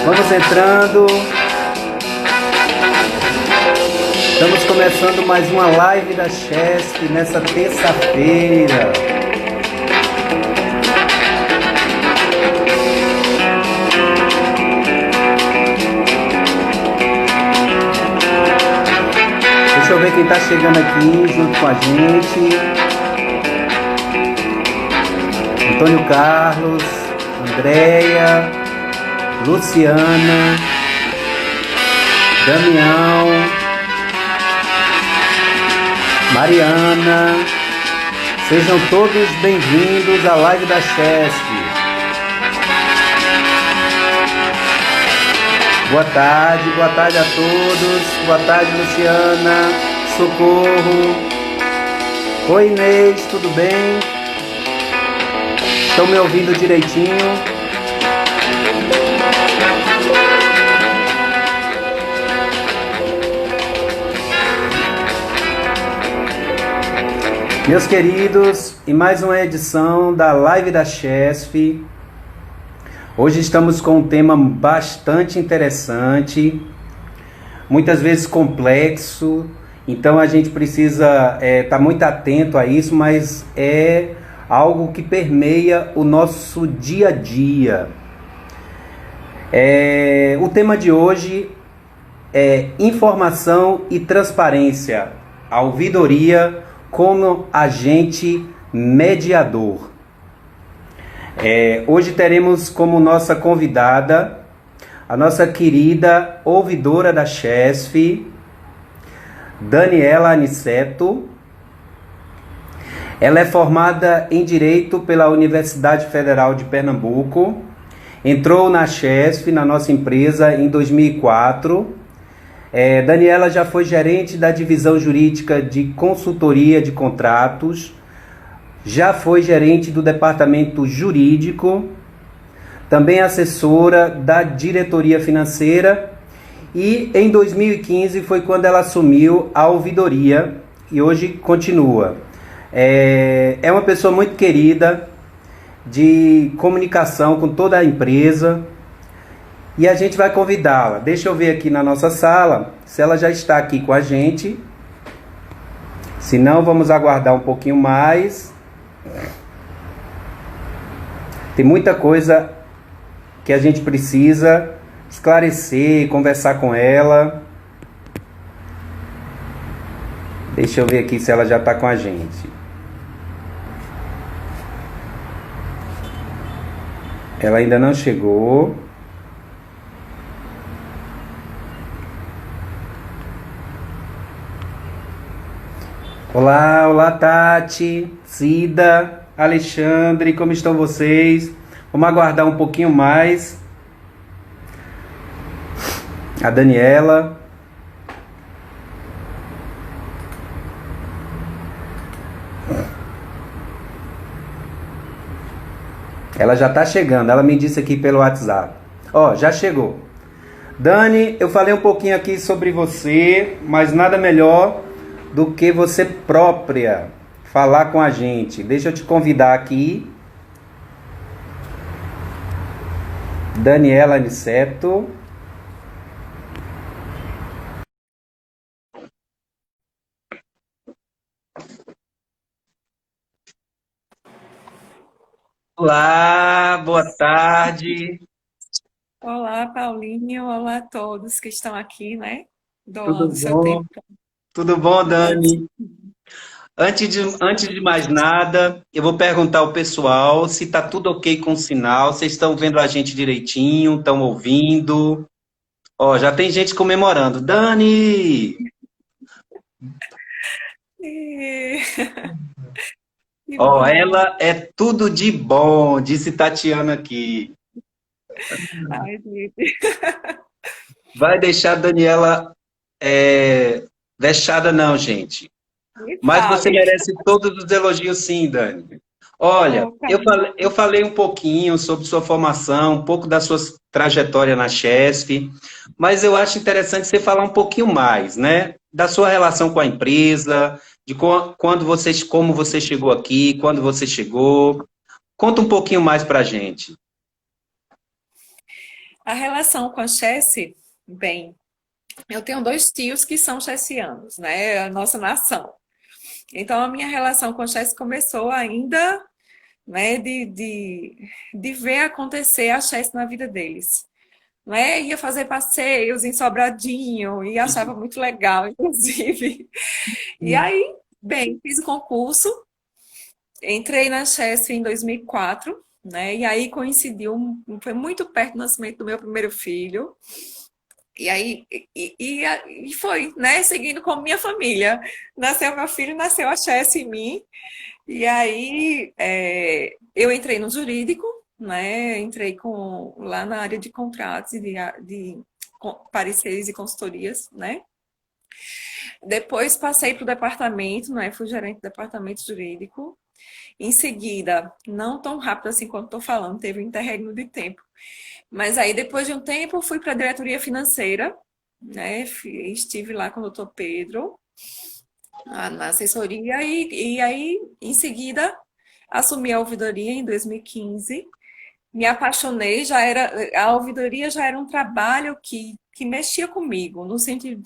Vamos entrando. Estamos começando mais uma live da Chesf nessa terça-feira. Deixa eu ver quem está chegando aqui junto com a gente. Antônio Carlos, Andréia, Luciana, Damião, Mariana. Sejam todos bem-vindos à live da Chesf. Boa tarde a todos. Boa tarde, Luciana. Socorro. Oi, Inês, tudo bem? Estão me ouvindo direitinho? Meus queridos, em mais uma edição da Live da Chesf. Hoje estamos com um tema bastante interessante, muitas vezes complexo, então a gente precisa estar muito atento a isso, mas é algo que permeia o nosso dia a dia. O tema de hoje é informação e transparência, a ouvidoria como agente mediador. Hoje teremos como nossa convidada a nossa querida ouvidora da Chesf, Daniela Aniceto. Ela é formada em Direito pela Universidade Federal de Pernambuco, entrou na Chesf, na nossa empresa, em 2004. Daniela já foi gerente da divisão jurídica de consultoria de contratos, já foi gerente do departamento jurídico, também assessora da diretoria financeira, e em 2015 foi quando ela assumiu a ouvidoria e hoje continua. É uma pessoa muito querida, de comunicação com toda a empresa, e a gente vai convidá-la. Deixa eu ver aqui na nossa sala se ela já está aqui com a gente. Se não, vamos aguardar um pouquinho mais. Tem muita coisa que a gente precisa esclarecer, conversar com ela. Deixa eu ver aqui se ela já está com a gente. Ela ainda não chegou. Olá, Tati, Cida, Alexandre, como estão vocês? Vamos aguardar um pouquinho mais. A Daniela. Ela já está chegando, ela me disse aqui pelo WhatsApp. Já chegou. Dani, eu falei um pouquinho aqui sobre você, mas nada melhor do que você própria falar com a gente. Deixa eu te convidar aqui. Daniela Aniceto. Olá, boa tarde. Olá, Paulinho. Olá a todos que estão aqui, né? Tudo Doando seu bom? tempo. Tudo bom, Dani? Antes de mais nada, eu vou perguntar ao pessoal se está tudo ok com o sinal. Vocês estão vendo a gente direitinho? Estão ouvindo? Já tem gente comemorando. Dani! E... Que bom. Ela é tudo de bom, disse Tatiana aqui. Ai, gente. Vai deixar a Daniela vexada não, gente. Me Mas você fale. merece todos os elogios sim, Dani. Olha, Oh, Paulinho. eu falei um pouquinho sobre sua formação, um pouco da sua trajetória na Chesf, mas eu acho interessante você falar um pouquinho mais, né? Da sua relação com a empresa, de como você chegou aqui, quando você chegou. Conta um pouquinho mais pra gente. A relação com a Chessi, bem, eu tenho dois tios que são chessianos, né? A nossa nação. Então, a minha relação com a Chessi começou ainda, né, de ver acontecer a Chessi na vida deles. Né? Ia fazer passeios em Sobradinho e achava muito legal, inclusive. E aí, bem, fiz o concurso, entrei na Chesf em 2004, né? E aí coincidiu, foi muito perto do nascimento do meu primeiro filho. E aí, e foi, né? Seguindo com minha família. Nasceu meu filho, nasceu a Chess em mim. E aí, eu entrei no jurídico, né? Entrei lá na área de contratos e de pareceres e consultorias, né? Depois passei para o departamento, né? Fui gerente do departamento jurídico. Em seguida, não tão rápido assim quanto estou falando, teve um interregno de tempo. Mas aí, depois de um tempo, fui para a diretoria financeira, né? Estive lá com o doutor Pedro, na assessoria, e aí, em seguida, assumi a ouvidoria em 2015. Me apaixonei, a ouvidoria já era um trabalho que mexia comigo, no sentido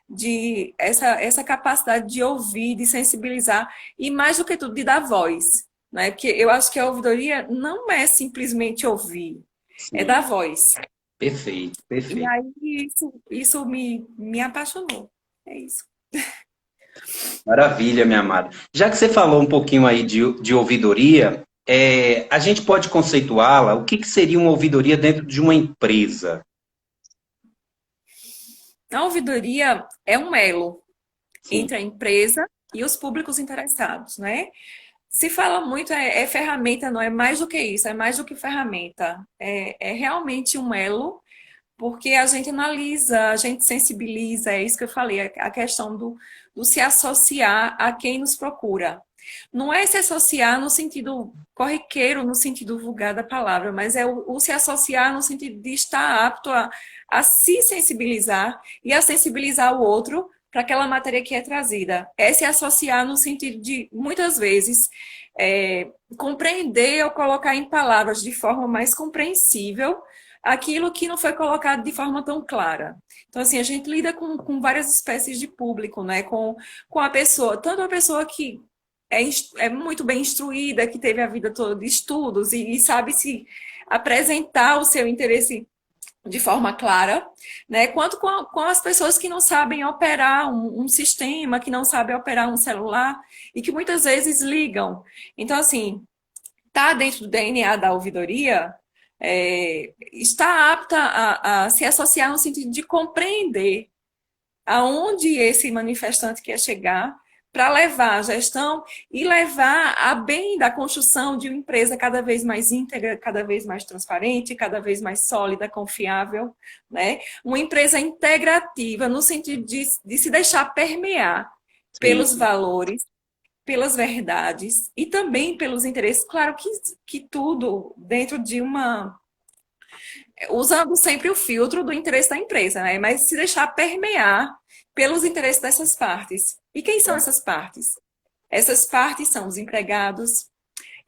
de essa capacidade de ouvir, de sensibilizar, e mais do que tudo, de dar voz. Né? Porque eu acho que a ouvidoria não é simplesmente ouvir, é Sim, dar voz. perfeito, E perfeito. aí isso me apaixonou. É isso. Maravilha, minha amada. Já que você falou um pouquinho aí de ouvidoria, a gente pode conceituá-la, o que que seria uma ouvidoria dentro de uma empresa? A ouvidoria é um elo Sim, entre a empresa e os públicos interessados, né? Se fala muito, é ferramenta, não é mais do que isso, é mais do que ferramenta. É realmente um elo, porque a gente analisa, a gente sensibiliza, é isso que eu falei, a questão do se associar a quem nos procura. Não é se associar no sentido corriqueiro, no sentido vulgar da palavra, mas é o se associar no sentido de estar apto a se sensibilizar e a sensibilizar o outro para aquela matéria que é trazida. É se associar no sentido de, muitas vezes, compreender ou colocar em palavras de forma mais compreensível aquilo que não foi colocado de forma tão clara. Então, assim, a gente lida com várias espécies de público, né? Com a pessoa, tanto a pessoa que é muito bem instruída, que teve a vida toda de estudos e sabe se apresentar o seu interesse de forma clara, né? Quanto com as pessoas que não sabem operar um sistema, que não sabem operar um celular e que muitas vezes ligam. Então, assim, tá dentro do DNA da ouvidoria, está apta a se associar no sentido de compreender aonde esse manifestante quer chegar para levar a gestão e levar a bem da construção de uma empresa cada vez mais íntegra, cada vez mais transparente, cada vez mais sólida, confiável, né? Uma empresa integrativa no sentido de se deixar permear pelos sim. valores, pelas verdades e também pelos interesses. Claro que tudo dentro de uma usando sempre o filtro do interesse da empresa, né? Mas se deixar permear pelos interesses dessas partes. E quem são essas partes? Essas partes são os empregados,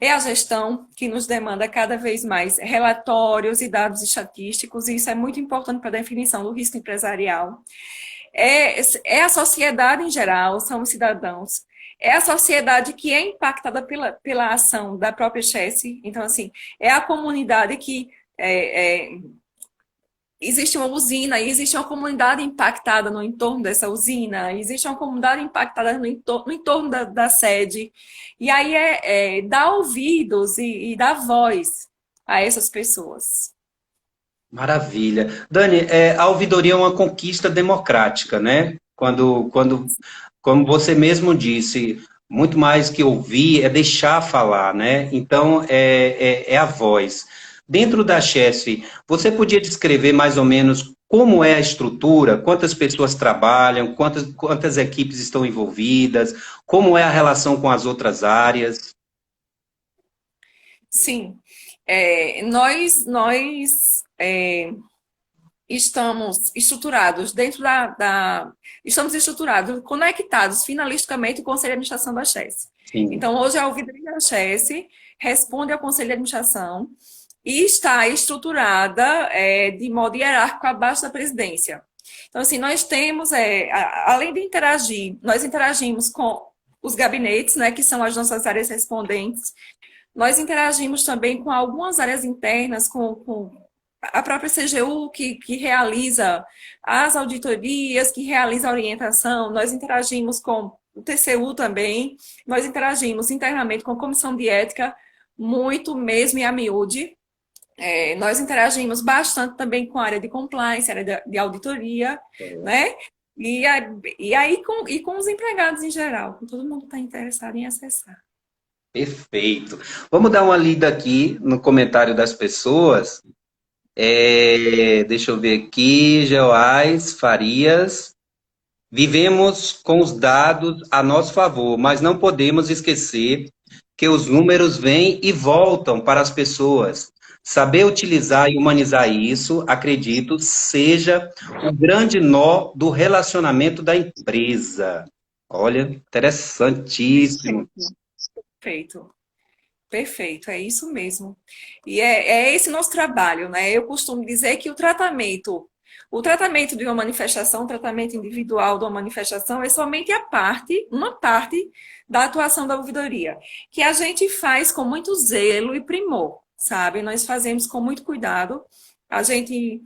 é a gestão que nos demanda cada vez mais relatórios e dados estatísticos, e isso é muito importante para a definição do risco empresarial. É a sociedade em geral, são os cidadãos. É a sociedade que é impactada pela ação da própria Chesse. Então, assim, é a comunidade que existe uma usina, e existe uma comunidade impactada no entorno dessa usina, existe uma comunidade impactada no entorno da sede. E aí dar ouvidos e dar voz a essas pessoas. Maravilha. Dani, a ouvidoria é uma conquista democrática, né? Como você mesmo disse, muito mais que ouvir é deixar falar, né? Então, é a voz. Dentro da Chesf, você podia descrever mais ou menos como é a estrutura, quantas pessoas trabalham, quantas equipes estão envolvidas, como é a relação com as outras áreas? Sim, nós estamos estruturados estamos estruturados, conectados finalisticamente ao Conselho de Administração da Chess. Sim, Então, hoje a ouvidoria da Chess responde ao Conselho de Administração e está estruturada de modo hierárquico abaixo da presidência. Então, assim, nós temos, além de interagir, nós interagimos com os gabinetes, né, que são as nossas áreas respondentes, nós interagimos também com algumas áreas internas, com a própria CGU, que realiza as auditorias, que realiza a orientação, nós interagimos com o TCU também, nós interagimos internamente com a Comissão de Ética, muito mesmo e a miúde. Nós interagimos bastante também com a área de compliance, área de auditoria, né? E com os empregados em geral, com todo mundo está interessado em acessar. Perfeito. Vamos dar uma lida aqui no comentário das pessoas. Deixa eu ver aqui, Geoás Farias. Vivemos com os dados a nosso favor, mas não podemos esquecer que os números vêm e voltam para as pessoas. Saber utilizar e humanizar isso, acredito, seja o grande nó do relacionamento da empresa. Olha, interessantíssimo. Perfeito. Perfeito, é isso mesmo. E é esse nosso trabalho, né? Eu costumo dizer que o tratamento de uma manifestação, o tratamento individual de uma manifestação é somente uma parte da atuação da ouvidoria, que a gente faz com muito zelo e primor, sabe? Nós fazemos com muito cuidado. A gente,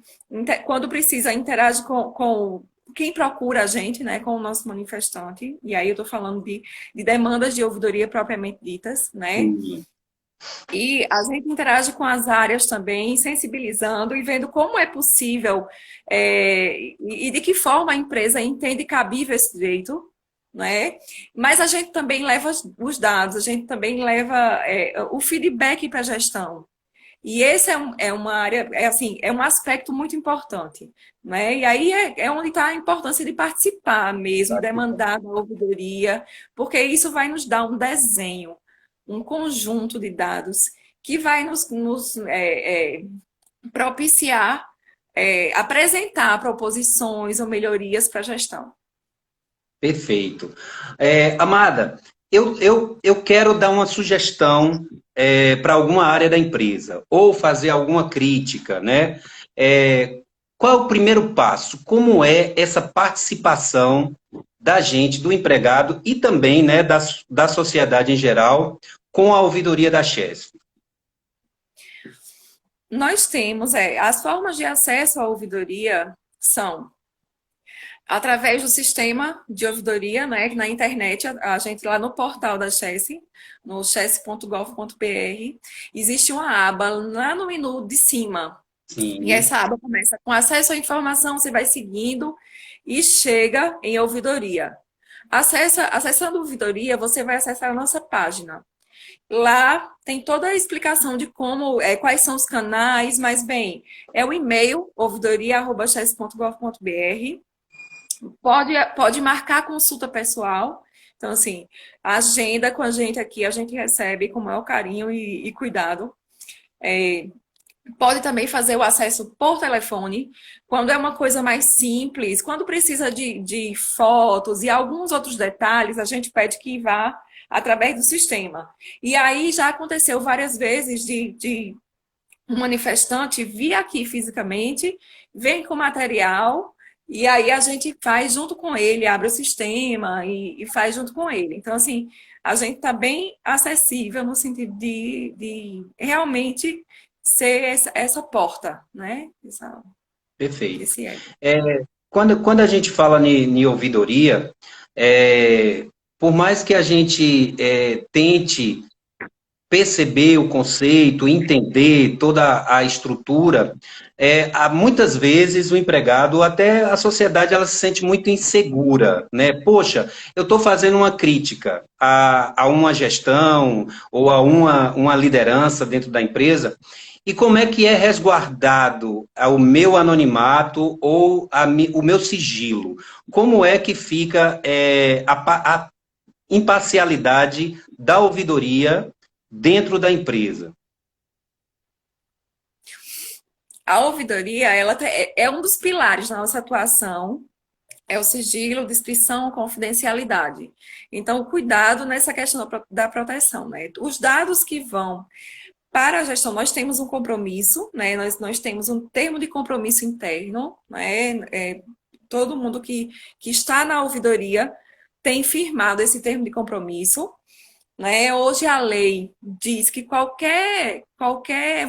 quando precisa, interage com quem procura a gente, né, com o nosso manifestante, e aí eu estou falando de demandas de ouvidoria propriamente ditas, né? E a gente interage com as áreas também, sensibilizando e vendo como é possível e de que forma a empresa entende cabível esse direito, né? Mas a gente também leva os dados, a gente também leva o feedback para a gestão. E esse é uma área, assim, é um aspecto muito importante, né? E aí é onde está a importância de participar mesmo, demandar da ouvidoria, porque isso vai nos dar um desenho, um conjunto de dados que vai nos propiciar apresentar proposições ou melhorias para a gestão. Perfeito. Amada, eu quero dar uma sugestão para alguma área da empresa, ou fazer alguma crítica, né? Qual é o primeiro passo? Como é essa participação da gente, do empregado e também, né, da sociedade em geral com a ouvidoria da Chesf? Nós temos, as formas de acesso à ouvidoria são através do sistema de ouvidoria, né, que na internet, a gente lá no portal da Chesf, no chesf.gov.br, existe uma aba lá no menu de cima. Sim. E essa aba começa com acesso à informação, você vai seguindo e chega em ouvidoria. Acessando a ouvidoria, você vai acessar a nossa página. Lá tem toda a explicação de como, quais são os canais, mas bem, é o e-mail ouvidoria@chesf.gov.br. Pode marcar consulta pessoal. Então, assim, a agenda com a gente aqui, a gente recebe com o maior carinho e cuidado. Pode também fazer o acesso por telefone, quando é uma coisa mais simples, quando precisa de fotos e alguns outros detalhes, a gente pede que vá através do sistema. E aí já aconteceu várias vezes de um manifestante vir aqui fisicamente, vem com material, e aí a gente faz junto com ele, abre o sistema e faz junto com ele. Então, assim, a gente está bem acessível no sentido de realmente ser essa porta, né? Perfeito. Esse Quando a gente fala em ouvidoria, por mais que a gente tente perceber o conceito, entender toda a estrutura, muitas vezes o empregado, até a sociedade, ela se sente muito insegura, né? Poxa, eu estou fazendo uma crítica a uma gestão ou a uma liderança dentro da empresa, e como é que é resguardado o meu anonimato ou o meu sigilo? Como é que fica a imparcialidade da ouvidoria dentro da empresa? A ouvidoria, ela é um dos pilares da nossa atuação, é o sigilo, descrição, confidencialidade. Então, cuidado nessa questão da proteção, né? Os dados que vão para a gestão, nós temos um compromisso, né? Nós temos um termo de compromisso interno, né? Todo mundo que está na ouvidoria tem firmado esse termo de compromisso, né? Hoje a lei diz que qualquer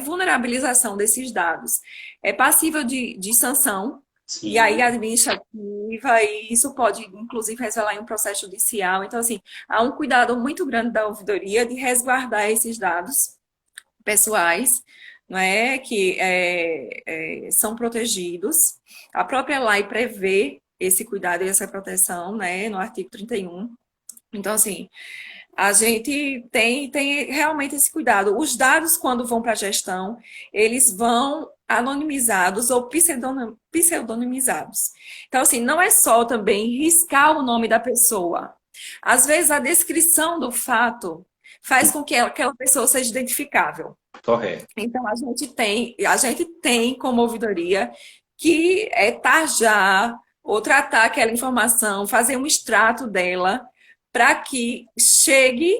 vulnerabilização desses dados é passível de sanção, e Sim. aí administrativa, e isso pode, inclusive, resvalar em um processo judicial. Então, assim, há um cuidado muito grande da ouvidoria de resguardar esses dados pessoais, não é, que são protegidos. A própria lei prevê esse cuidado e essa proteção, né, no artigo 31. Então, assim, a gente tem realmente esse cuidado. Os dados, quando vão para a gestão, eles vão anonimizados ou pseudonimizados. Então, assim, não é só também riscar o nome da pessoa. Às vezes, a descrição do fato faz com que aquela pessoa seja identificável. Correto. Então, a gente tem como ouvidoria que tajar ou tratar aquela informação, fazer um extrato dela, para que chegue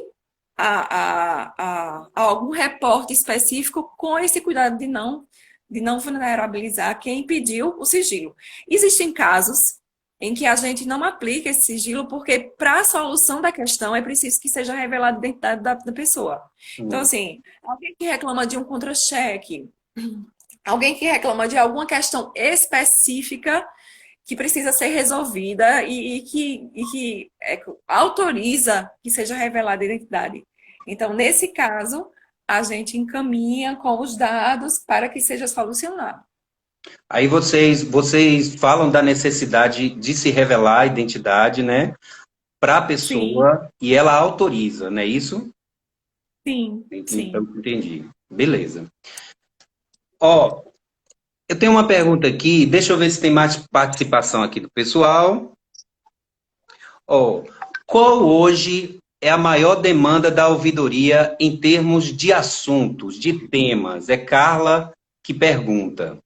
a algum reporte específico com esse cuidado de não vulnerabilizar quem pediu o sigilo. Existem casos em que a gente não aplica esse sigilo porque, para a solução da questão, é preciso que seja revelada a identidade da pessoa. Então, Hum. assim, alguém que reclama de um contra-cheque, alguém que reclama de alguma questão específica que precisa ser resolvida e que autoriza que seja revelada a identidade. Então, nesse caso, a gente encaminha com os dados para que seja solucionado. Aí vocês falam da necessidade de se revelar a identidade, né, para a Sim, pessoa e ela autoriza, não é isso? sim, Então, sim. entendi. Beleza. Ó, eu tenho uma pergunta aqui, deixa eu ver se tem mais participação aqui do pessoal. Ó, qual hoje é a maior demanda da ouvidoria em termos de assuntos, de temas? É Carla que pergunta.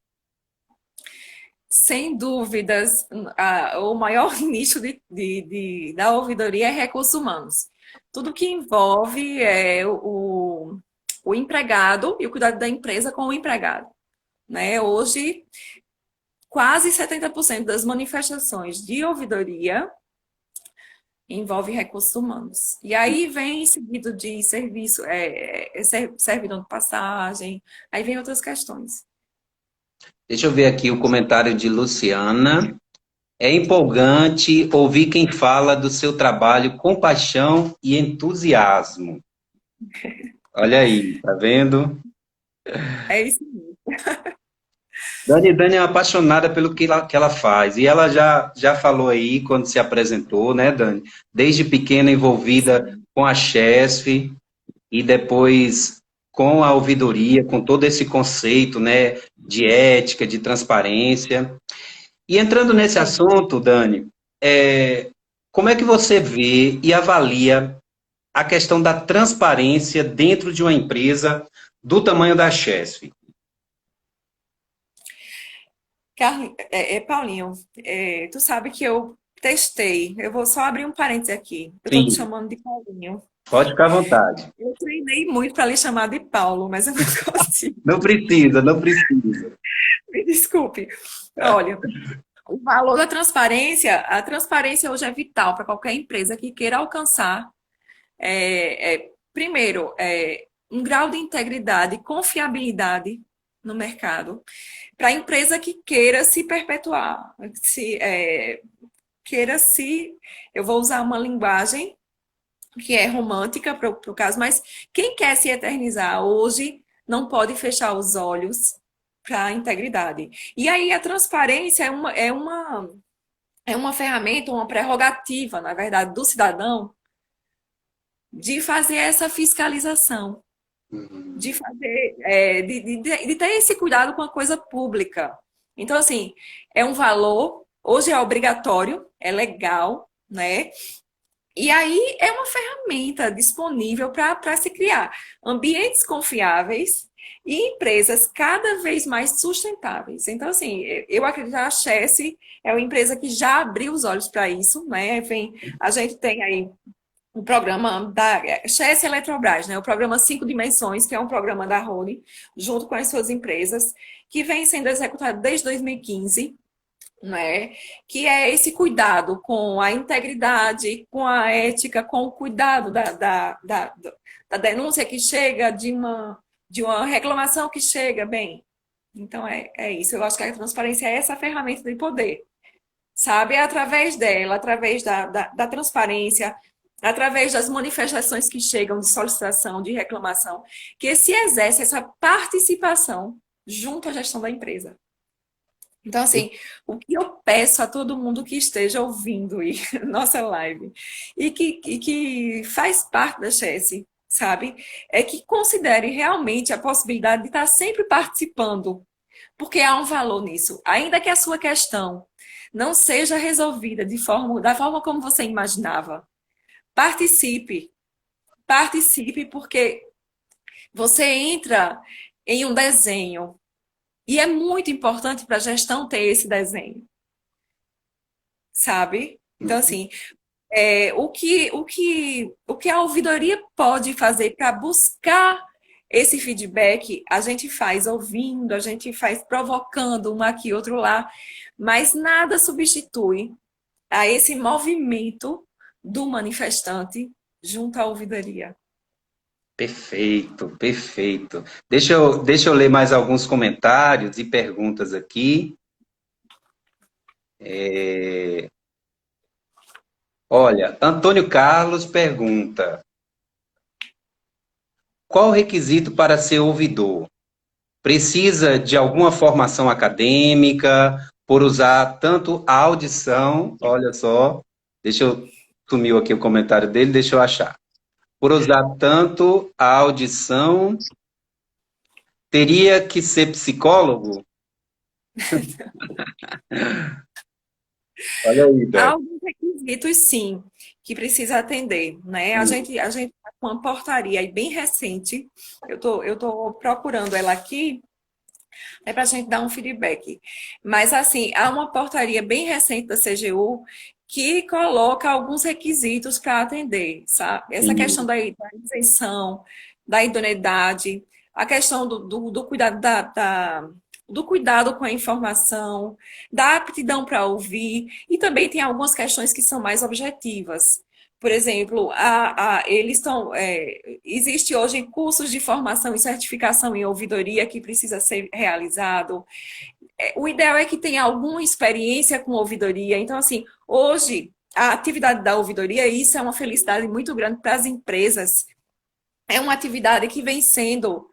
Sem dúvidas, o maior nicho da ouvidoria é recursos humanos. Tudo que envolve o empregado e o cuidado da empresa com o empregado. Né? Hoje, quase 70% das manifestações de ouvidoria envolve recursos humanos. E aí vem seguido de serviço, servidão de passagem, aí vem outras questões. Deixa eu ver aqui o comentário de Luciana. É empolgante ouvir quem fala do seu trabalho com paixão e entusiasmo. Olha aí, tá vendo? É isso mesmo. Dani é apaixonada pelo que ela faz. E ela já falou aí, quando se apresentou, né, Dani? Desde pequena envolvida com a Chesf e depois com a ouvidoria, com todo esse conceito, né, de ética, de transparência. E entrando nesse Sim. assunto, Dani, como é que você vê e avalia a questão da transparência dentro de uma empresa do tamanho da Chesf? Paulinho, tu sabe que eu testei, eu vou só abrir um parênteses aqui. Eu estou te Sim, chamando de Paulinho. pode ficar à vontade. Eu treinei muito para lhe chamar de Paulo, mas eu não consigo. Não precisa, não precisa. Me desculpe. Olha, o valor da transparência, a transparência hoje é vital para qualquer empresa que queira alcançar, primeiro, um grau de integridade e confiabilidade no mercado, para a empresa que queira se perpetuar, queira se. Eu vou usar uma linguagem que é romântica para o caso, mas quem quer se eternizar hoje não pode fechar os olhos para a integridade. E aí a transparência é uma ferramenta, uma prerrogativa, na verdade, do cidadão de fazer essa fiscalização, de fazer, de ter esse cuidado com a coisa pública. Então, assim, é um valor, hoje é obrigatório, é legal, né? E aí é uma ferramenta disponível para se criar ambientes confiáveis e empresas cada vez mais sustentáveis. Então, assim, eu acredito que a Chess é uma empresa que já abriu os olhos para isso, né? Enfim, a gente tem aí o programa da Chess Eletrobras, né? O programa Cinco Dimensões, que é um programa da Rony, junto com as suas empresas, que vem sendo executado desde 2015, né? Que é esse cuidado com a integridade, com a ética, com o cuidado da denúncia que chega, de uma reclamação que chega, bem. Então, é isso. Eu acho que a transparência é essa ferramenta de poder, sabe? É através dela, através da transparência, através das manifestações que chegam de solicitação, de reclamação, que se exerce essa participação junto à gestão da empresa. Então, assim, o que eu peço a todo mundo que esteja ouvindo aí, nossa live e que faz parte da Chess, sabe? É que considere realmente a possibilidade de estar sempre participando, porque há um valor nisso. Ainda que a sua questão não seja resolvida da forma como você imaginava, participe. Participe porque você entra em um desenho e é muito importante para a gestão ter esse desenho, sabe? Então, assim, o que a ouvidoria pode fazer para buscar esse feedback, a gente faz ouvindo, a gente faz provocando um aqui, outro lá, mas nada substitui a esse movimento do manifestante junto à ouvidoria. Perfeito, perfeito. Deixa eu ler mais alguns comentários e perguntas aqui. Olha, Antônio Carlos pergunta: qual o requisito para ser ouvidor? Precisa de alguma formação acadêmica, por usar tanto a audição, olha só, sumiu aqui o comentário dele, deixa eu achar. Por usar tanto a audição, teria que ser psicólogo? Olha aí, Há Débora. alguns requisitos, sim, que precisa atender, né? A gente tá com uma portaria aí bem recente, eu tô procurando ela aqui, para a gente dar um feedback. Mas, assim, há uma portaria bem recente da CGU que coloca alguns requisitos para atender, sabe? Essa questão da isenção, da idoneidade, a questão do cuidado do cuidado com a informação, da aptidão para ouvir, e também tem algumas questões que são mais objetivas. Por exemplo, eles estão. Existe hoje cursos de formação e certificação em ouvidoria que precisa ser realizado. O ideal é que tenha alguma experiência com ouvidoria. Então, assim, hoje, a atividade da ouvidoria, isso é uma felicidade muito grande para as empresas. É uma atividade que vem sendo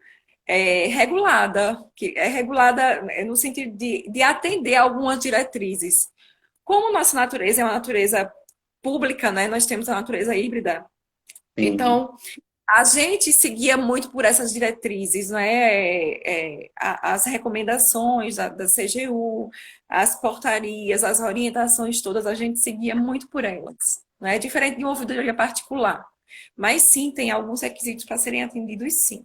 regulada, que é regulada no sentido de atender algumas diretrizes. Como nossa natureza é uma natureza pública, né? Nós temos a natureza híbrida. Sim. Então, a gente seguia muito por essas diretrizes, né? As recomendações da CGU, as portarias, as orientações todas, a gente seguia muito por elas, né? Diferente de uma ouvidoria particular. Mas sim, tem alguns requisitos para serem atendidos, sim.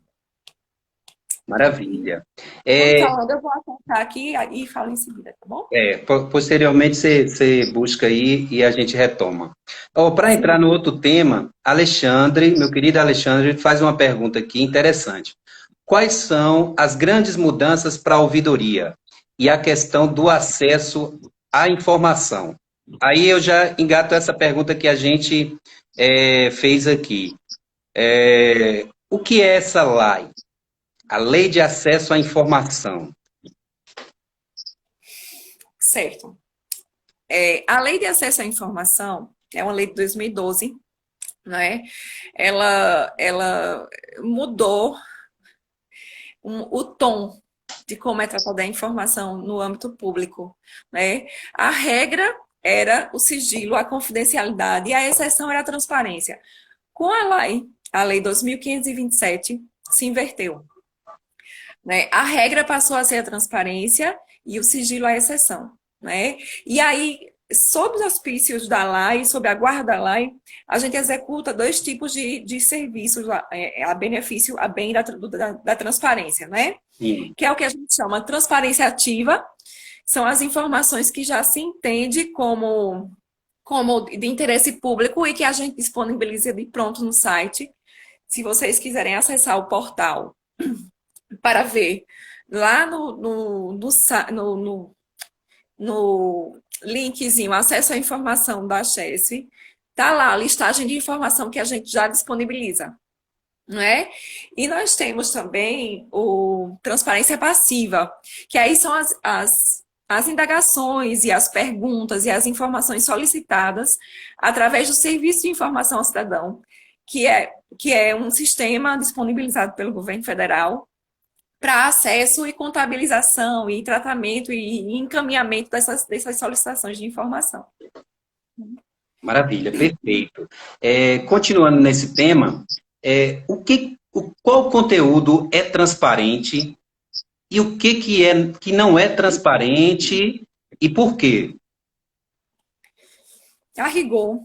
Maravilha. Vamos É, falando, eu vou apontar aqui e falo em seguida, tá bom? posteriormente você busca aí e a gente retoma. Para entrar Sim. no outro tema, Alexandre, meu querido Alexandre, faz uma pergunta aqui interessante. Quais são as grandes mudanças para a ouvidoria e a questão do acesso à informação? Aí eu já engato essa pergunta que a gente fez aqui. O que é essa lei? A Lei de Acesso à Informação. Certo. A Lei de Acesso à Informação é uma lei de 2012, né? Ela mudou o tom de como é tratada a informação no âmbito público, né? A regra era o sigilo, a confidencialidade, e a exceção era a transparência. Com a lei 2527, se inverteu, né? A regra passou a ser a transparência e o sigilo a exceção, né? E aí, sob os auspícios da lei, sob a guarda da lei, a gente executa dois tipos de serviços a benefício, a bem da transparência, né? Sim. Que é o que a gente chama de transparência ativa, são as informações que já se entende como como de interesse público e que a gente disponibiliza de pronto no site. Se vocês quiserem acessar o portal para ver lá no linkzinho acesso à informação da Chesse, tá lá a listagem de informação que a gente já disponibiliza, não é? E nós temos também o transparência passiva, que aí são as indagações e as perguntas e as informações solicitadas através do Serviço de Informação ao Cidadão, que é um sistema disponibilizado pelo governo federal para acesso e contabilização e tratamento e encaminhamento dessas solicitações de informação. Maravilha, perfeito. Continuando nesse tema, qual conteúdo é transparente e o que não é transparente e por quê? A rigor,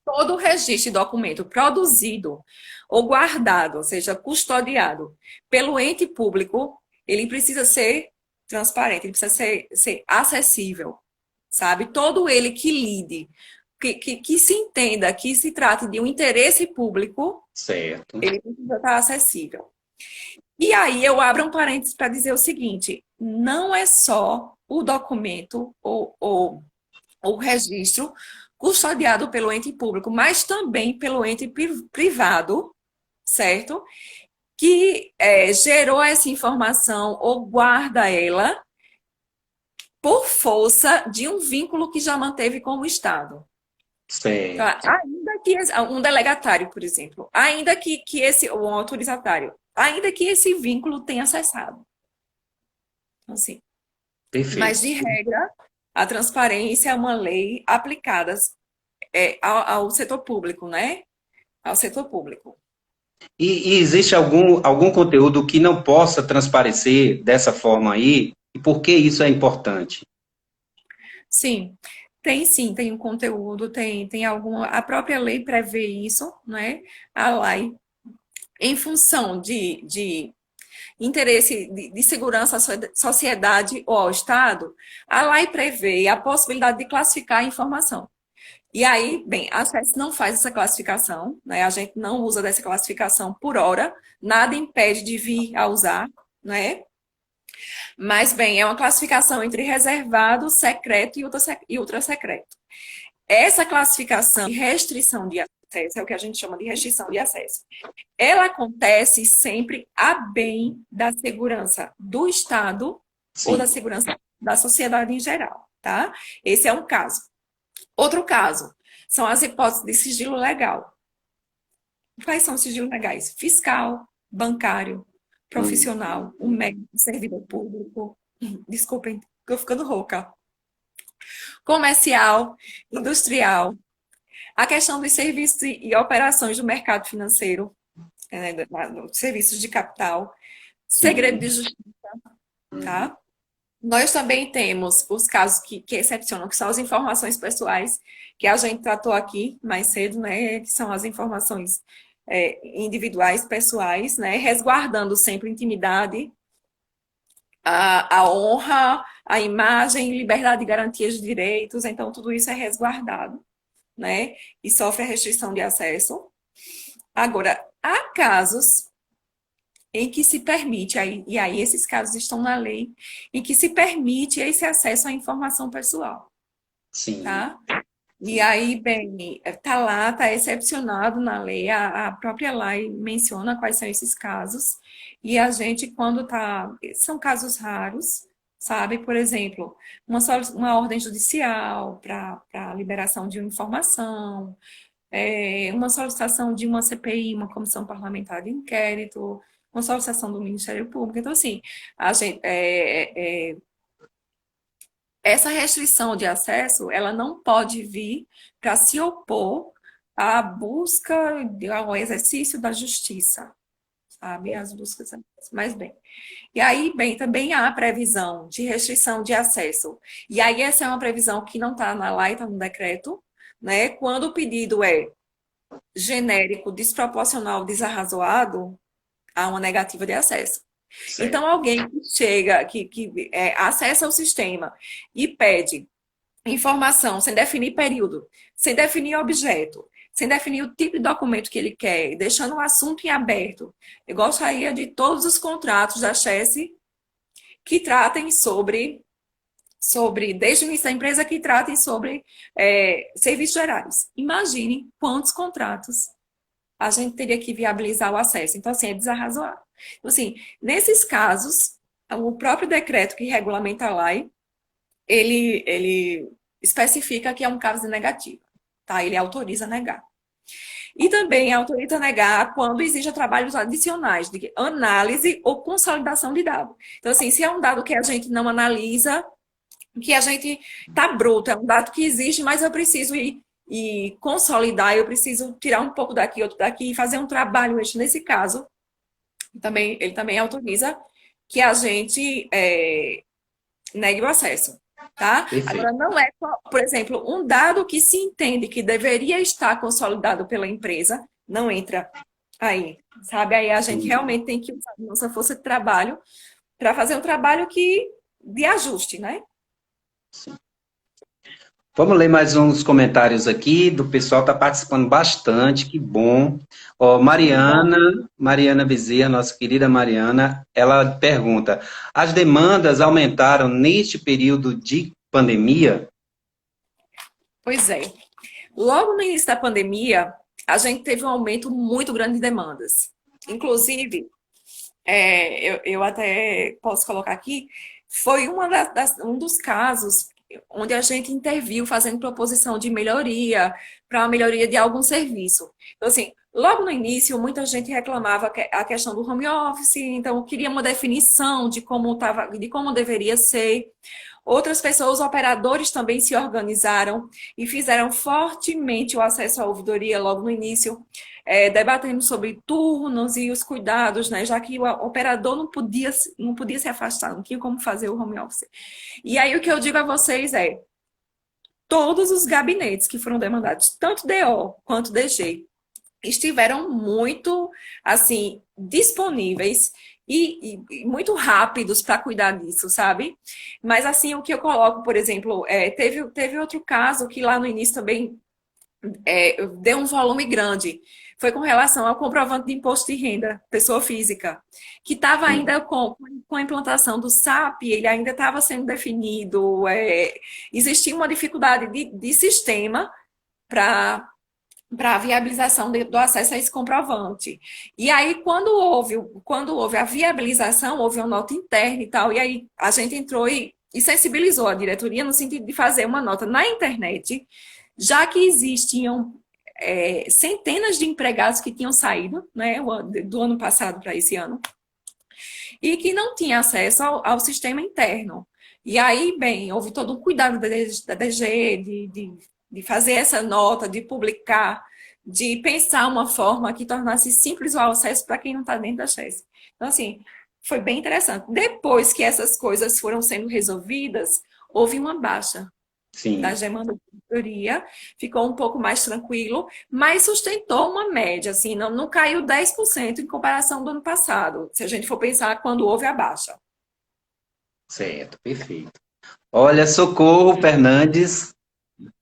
todo o registro de documento produzido ou guardado, ou seja, custodiado pelo ente público, ele precisa ser transparente, ele precisa ser acessível, sabe? Todo ele que lide, que se entenda, que se trate de um interesse público, Certo. ele precisa estar acessível. E aí eu abro um parênteses para dizer o seguinte, não é só o documento ou o registro custodiado pelo ente público, mas também pelo ente privado, certo? Que gerou essa informação ou guarda ela por força de um vínculo que já manteve com o Estado. Certo. Então, ainda que um delegatário, por exemplo, ainda que ou um autorizatário, ainda que esse vínculo tenha cessado. Então, assim, Perfeito. mas, de regra, a transparência é uma lei aplicada ao setor público, né? Ao setor público. E existe algum conteúdo que não possa transparecer dessa forma aí? E por que isso é importante? Sim, tem um conteúdo, tem alguma. A própria lei prevê isso, né? A lei, em função de interesse de segurança à sociedade ou ao Estado, a lei prevê a possibilidade de classificar a informação. E aí, bem, a SES não faz essa classificação, né? A gente não usa dessa classificação por hora, nada impede de vir a usar, né? Mas, bem, é uma classificação entre reservado, secreto e ultra secreto. Essa classificação de restrição de acesso, é o que a gente chama de restrição de acesso, ela acontece sempre a bem da segurança do Estado Sim. ou da segurança da sociedade em geral, tá? Esse é um caso. Outro caso são as hipóteses de sigilo legal. Quais são os sigilos legais? Fiscal, bancário, profissional, um médico, um servidor público. Desculpem, estou ficando rouca. Comercial, industrial. A questão dos serviços e operações do mercado financeiro, serviços de capital, segredo de justiça, tá? Nós também temos os casos que excepcionam, que são as informações pessoais, que a gente tratou aqui mais cedo, né? Que são as informações individuais, pessoais, né? Resguardando sempre intimidade, a honra, a imagem, liberdade e garantias de direitos. Então, tudo isso é resguardado, né? E sofre a restrição de acesso. Agora, há casos em que se permite, e aí esses casos estão na lei, em que se permite esse acesso à informação pessoal. Sim. Tá? E aí, bem, tá lá, tá excepcionado na lei, a própria lei menciona quais são esses casos, e a gente, quando são casos raros, sabe? Por exemplo, uma ordem judicial para liberação de uma informação, uma solicitação de uma CPI, uma comissão parlamentar de inquérito, uma solicitação do Ministério Público. Então, assim, a gente, essa restrição de acesso, ela não pode vir para se opor à busca, ao exercício da justiça, sabe? As buscas, mas bem. E aí, bem, também há previsão de restrição de acesso. E aí, essa é uma previsão que não está na lei, está no decreto, né? Quando o pedido é genérico, desproporcional, desarrazoado, há uma negativa de acesso. Então, alguém que chega, que acessa o sistema e pede informação, sem definir período, sem definir objeto, sem definir o tipo de documento que ele quer, deixando o assunto em aberto. Eu gostaria de todos os contratos da Chesse que tratem sobre, desde o início da empresa, que tratem sobre serviços gerais. Imagine quantos contratos a gente teria que viabilizar o acesso. Então, assim, é desarrazoável. Então, assim, nesses casos, o próprio decreto que regulamenta a lei, ele especifica que é um caso negativo, tá? Ele autoriza a negar. E também autoriza a negar quando exija trabalhos adicionais de análise ou consolidação de dado. Então, assim, se é um dado que a gente não analisa, que a gente tá bruto, é um dado que existe, mas eu preciso ir e consolidar, eu preciso tirar um pouco daqui, outro daqui, e fazer um trabalho extra. Nesse caso, ele também autoriza que a gente negue o acesso, tá? Perfeito. Agora, não é, por exemplo, um dado que se entende que deveria estar consolidado pela empresa, não entra aí, sabe? Aí a gente Sim, realmente tem que usar a nossa força de trabalho para fazer um trabalho de ajuste, né? sim. Vamos ler mais uns comentários aqui, do pessoal está participando bastante, que bom. Ó, Que bom. Mariana Bezerra, nossa querida Mariana, ela pergunta: as demandas aumentaram neste período de pandemia? Pois é. Logo no início da pandemia, a gente teve um aumento muito grande de demandas. Inclusive, eu até posso colocar aqui, foi um dos casos onde a gente interviu fazendo proposição de melhoria para a melhoria de algum serviço. Então, assim, logo no início, muita gente reclamava a questão do home office, então queria uma definição de como tava, de como deveria ser. Outras pessoas, operadores também se organizaram e fizeram fortemente o acesso à ouvidoria logo no início, debatendo sobre turnos e os cuidados, né? Já que o operador não podia se afastar, não tinha como fazer o home office. E aí o que eu digo a vocês é, todos os gabinetes que foram demandados, tanto DO quanto DG, estiveram muito, assim, disponíveis e muito rápidos para cuidar disso, sabe? Mas, assim, o que eu coloco, por exemplo, teve outro caso que lá no início também deu um volume grande. Foi com relação ao comprovante de imposto de renda, pessoa física, que estava Sim. ainda com a implantação do SAP, ele ainda estava sendo definido, existia uma dificuldade de sistema para a viabilização do acesso a esse comprovante. E aí, quando houve a viabilização, houve uma nota interna e tal, e aí a gente entrou e sensibilizou a diretoria no sentido de fazer uma nota na internet, já que existiam centenas de empregados que tinham saído, né, do ano passado para esse ano, e que não tinha acesso ao sistema interno. E aí, bem, houve todo um cuidado da DG de fazer essa nota, de publicar, de pensar uma forma que tornasse simples o acesso para quem não está dentro da Chess. Então, assim, foi bem interessante. Depois que essas coisas foram sendo resolvidas, houve uma baixa Sim. das demandas de auditoria, ficou um pouco mais tranquilo, mas sustentou uma média, assim, não caiu 10% em comparação do ano passado, se a gente for pensar quando houve a baixa. Certo, perfeito. Olha, Socorro Fernandes,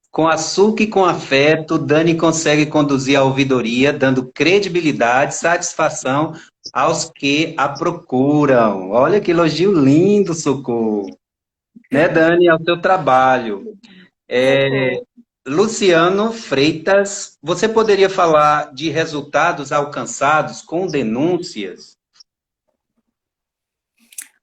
com açúcar e com afeto, Dani consegue conduzir a ouvidoria, dando credibilidade, satisfação aos que a procuram. Olha que elogio lindo, Socorro. Né, Dani, ao seu trabalho. Socorro. Luciano Freitas, você poderia falar de resultados alcançados com denúncias?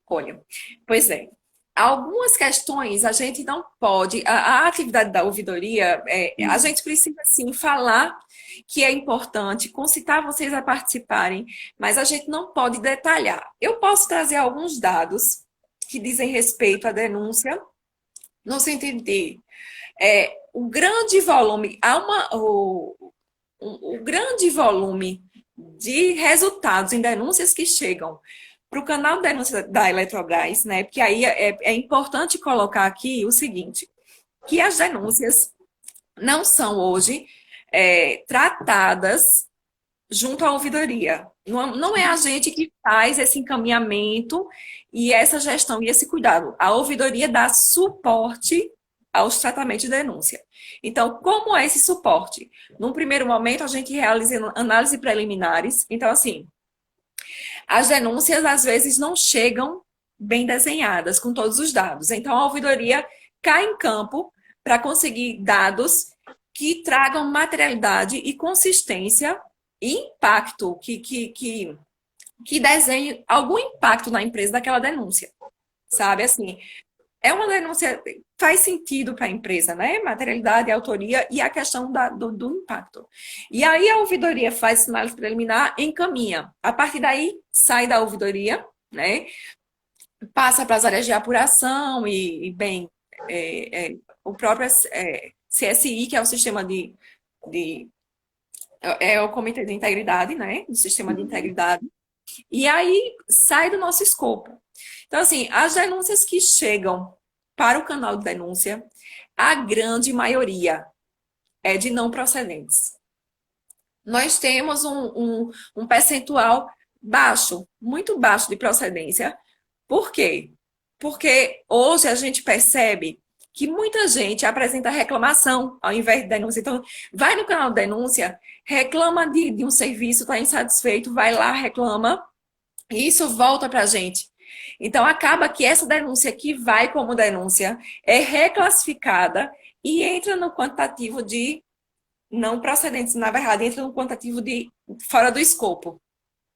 Olha, pois é. Algumas questões a gente não pode. A atividade da ouvidoria, a gente precisa sim falar que é importante, concitar vocês a participarem, mas a gente não pode detalhar. Eu posso trazer alguns dados que dizem respeito à denúncia, no sentido de o grande volume, o grande volume de resultados em denúncias que chegam para o canal de denúncia da Eletrobras, né? Porque aí é importante colocar aqui o seguinte, que as denúncias não são hoje tratadas junto à ouvidoria. Não é a gente que faz esse encaminhamento e essa gestão e esse cuidado. A ouvidoria dá suporte aos tratamentos de denúncia. Então, como é esse suporte? Num primeiro momento, a gente realiza análise preliminares. Então, assim, as denúncias às vezes não chegam bem desenhadas com todos os dados. Então, a ouvidoria cai em campo para conseguir dados que tragam materialidade e consistência e impacto, que desenhe algum impacto na empresa daquela denúncia. Sabe, assim, é uma denúncia, faz sentido para a empresa, né? Materialidade, autoria e a questão do impacto. E aí a ouvidoria faz análise preliminar, encaminha. A partir daí, sai da ouvidoria, né? Passa para as áreas de apuração bem, o próprio CSI, que é o sistema é o Comitê de Integridade, né? O sistema de integridade. E aí sai do nosso escopo. Então, assim, as denúncias que chegam para o canal de denúncia, a grande maioria é de não procedentes. Nós temos um percentual baixo, muito baixo de procedência. Por quê? Porque hoje a gente percebe que muita gente apresenta reclamação ao invés de denúncia. Então, vai no canal de denúncia, reclama de um serviço, está insatisfeito, vai lá, reclama, e isso volta para a gente. Então, acaba que essa denúncia que vai como denúncia é reclassificada e entra no quantitativo de não procedentes, na verdade, entra no quantitativo de fora do escopo,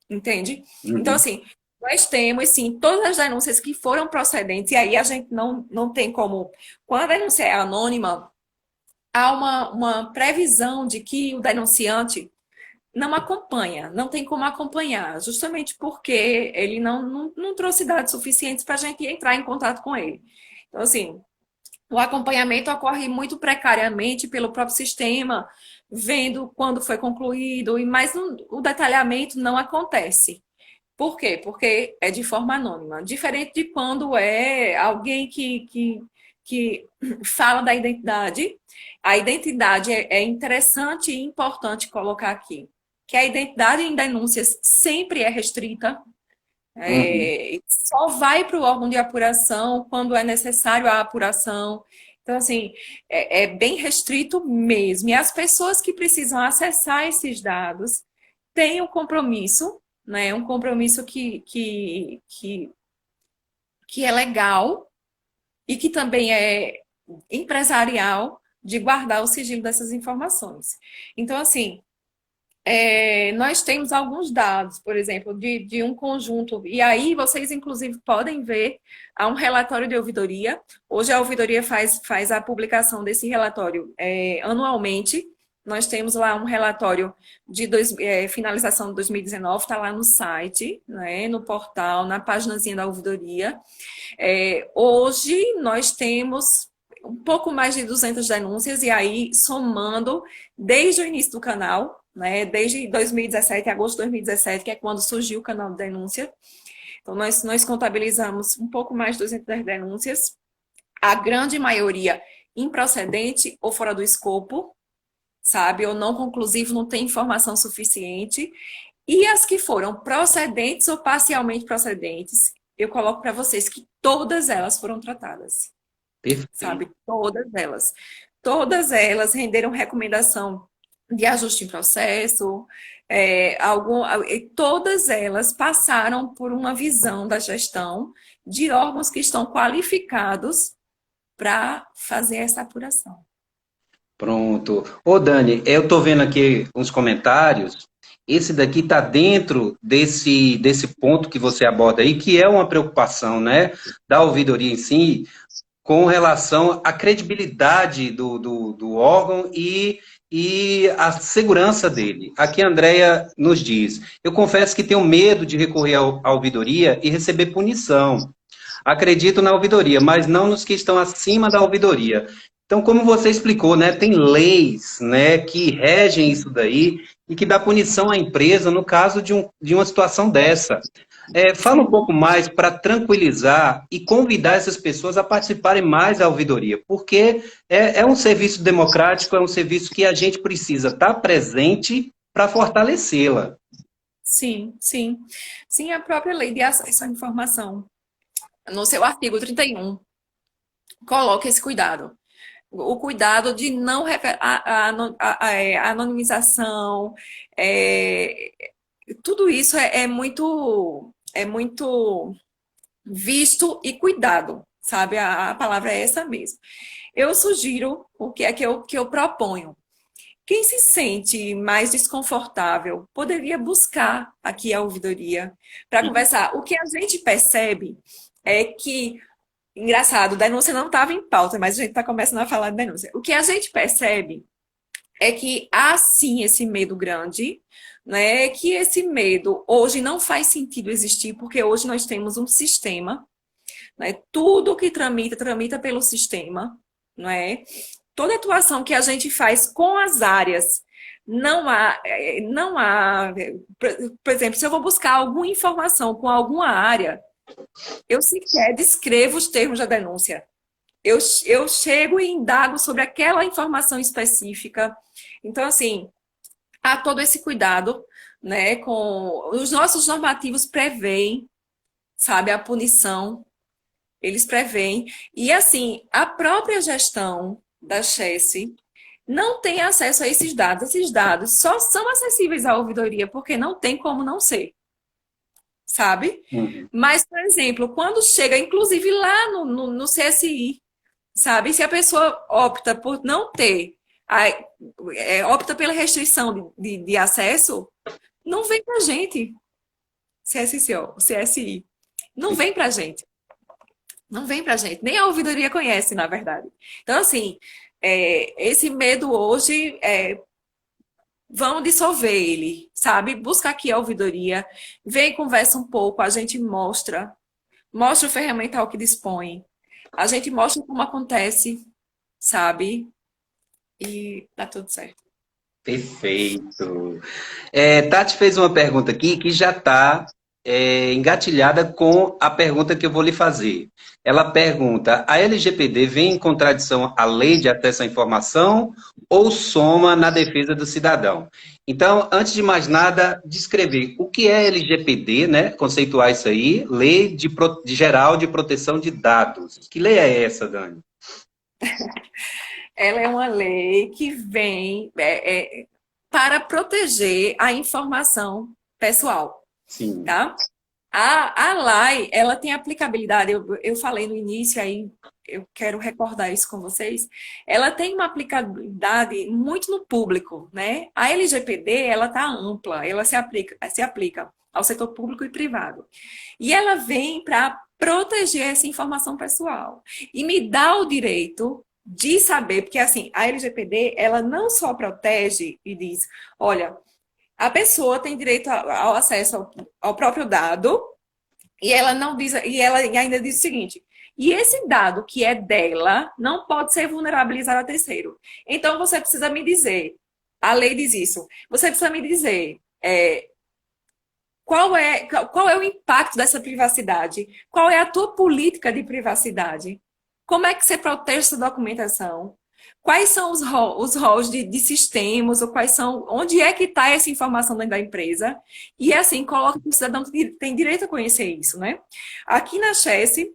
entende? Então, assim, nós temos, sim, todas as denúncias que foram procedentes, e aí a gente não tem como... Quando a denúncia é anônima, há uma previsão de que o denunciante não acompanha, não tem como acompanhar, justamente porque ele não trouxe dados suficientes para a gente entrar em contato com ele. Então, assim, o acompanhamento ocorre muito precariamente pelo próprio sistema, vendo quando foi concluído, mas o detalhamento não acontece. Por quê? Porque é de forma anônima. Diferente de quando é alguém que fala da identidade. A identidade é interessante e importante colocar aqui. Que a identidade em denúncias sempre é restrita. Só vai para o órgão de apuração quando é necessário a apuração. Então, assim, é bem restrito mesmo. E as pessoas que precisam acessar esses dados têm um compromisso, né? Um compromisso que é legal e que também é empresarial de guardar o sigilo dessas informações. Então, assim, nós temos alguns dados, por exemplo, de um conjunto, e aí vocês, inclusive, podem ver há um relatório de ouvidoria. Hoje a ouvidoria faz a publicação desse relatório anualmente. Nós temos lá um relatório de finalização de 2019, está lá no site, né, no portal, na paginazinha da ouvidoria. Hoje nós temos um pouco mais de 200 denúncias, e aí somando desde o início do canal, né, desde 2017, agosto de 2017, que é quando surgiu o canal de denúncia. Então, nós contabilizamos um pouco mais de 200 denúncias, a grande maioria improcedente ou fora do escopo, sabe, ou não conclusivo, não tem informação suficiente, e as que foram procedentes ou parcialmente procedentes, eu coloco para vocês que todas elas foram tratadas. Perfeito. Sabe, todas elas. Todas elas renderam recomendação de ajuste em processo, todas elas passaram por uma visão da gestão de órgãos que estão qualificados para fazer essa apuração. Pronto. Ô, Dani, eu estou vendo aqui uns comentários. Esse daqui está dentro desse ponto que você aborda aí, que é uma preocupação, né, da ouvidoria em si, com relação à credibilidade do órgão e a segurança dele. Aqui a Andrea nos diz: eu confesso que tenho medo de recorrer à ouvidoria e receber punição. Acredito na ouvidoria, mas não nos que estão acima da ouvidoria. Então, como você explicou, né, tem leis, né, que regem isso daí e que dá punição à empresa no caso de uma situação dessa. Fala um pouco mais para tranquilizar e convidar essas pessoas a participarem mais da ouvidoria, porque é um serviço democrático, é um serviço que a gente precisa estar presente para fortalecê-la. Sim, sim. Sim, a própria lei de acesso à informação, no seu artigo 31, coloca esse cuidado. o cuidado de não a anonimização, é, tudo isso é muito visto e cuidado, sabe? A palavra é essa mesmo. Eu sugiro o que é que eu proponho. Quem se sente mais desconfortável poderia buscar aqui a ouvidoria para Uhum. conversar. O que a gente percebe é que, engraçado, denúncia não estava em pauta, mas a gente está começando a falar de denúncia. O que a gente percebe é que há sim esse medo grande, né? Que esse medo hoje não faz sentido existir, porque hoje nós temos um sistema, né? Tudo que tramita, tramita pelo sistema, não é? Toda atuação que a gente faz com as áreas, não há, por exemplo, se eu vou buscar alguma informação com alguma área, eu sequer descrevo os termos da denúncia. Eu chego e indago sobre aquela informação específica. Então, assim, há todo esse cuidado, né? Com os nossos normativos prevêem, sabe, a punição, eles prevêem. E assim, a própria gestão da Chesse não tem acesso a esses dados. Esses dados só são acessíveis à ouvidoria porque não tem como não ser, sabe? Uhum. Mas, por exemplo, quando chega, inclusive lá no CSI, sabe? Se a pessoa opta por não ter, opta pela restrição de acesso, não vem para a gente, CSCO, CSI. Não vem para a gente. Não vem para a gente. Nem a ouvidoria conhece, na verdade. Então, assim, esse medo hoje, vão dissolver ele, sabe? Busca aqui a ouvidoria, vem, conversa um pouco, a gente mostra o ferramental que dispõe, a gente mostra como acontece, sabe? E tá tudo certo. Perfeito. Tati fez uma pergunta aqui que já está engatilhada com a pergunta que eu vou lhe fazer. Ela pergunta: a LGPD vem em contradição à lei de acesso à informação ou soma na defesa do cidadão? Então, antes de mais nada, descrever o que é LGPD, né? Conceituar isso aí, Lei Geral de Proteção de Dados. Que lei é essa, Dani? Ela é uma lei que vem para proteger a informação pessoal, Sim. tá? A LAI, ela tem aplicabilidade, eu falei no início, aí eu quero recordar isso com vocês, ela tem uma aplicabilidade muito no público, né? A LGPD, ela tá ampla, ela se aplica ao setor público e privado. E ela vem para proteger essa informação pessoal e me dá o direito de saber, porque assim, a LGPD, ela não só protege e diz, olha, a pessoa tem direito ao acesso ao próprio dado e ela não diz, e ela ainda diz o seguinte: e esse dado que é dela não pode ser vulnerabilizado a terceiro. Então você precisa me dizer, a lei diz isso, você precisa me dizer qual é o impacto dessa privacidade, qual é a tua política de privacidade, como é que você protege essa documentação. Quais são os roles de sistemas, ou quais são, onde é que está essa informação dentro da empresa? E assim, coloca que o cidadão tem direito a conhecer isso, né? Aqui na Chesse,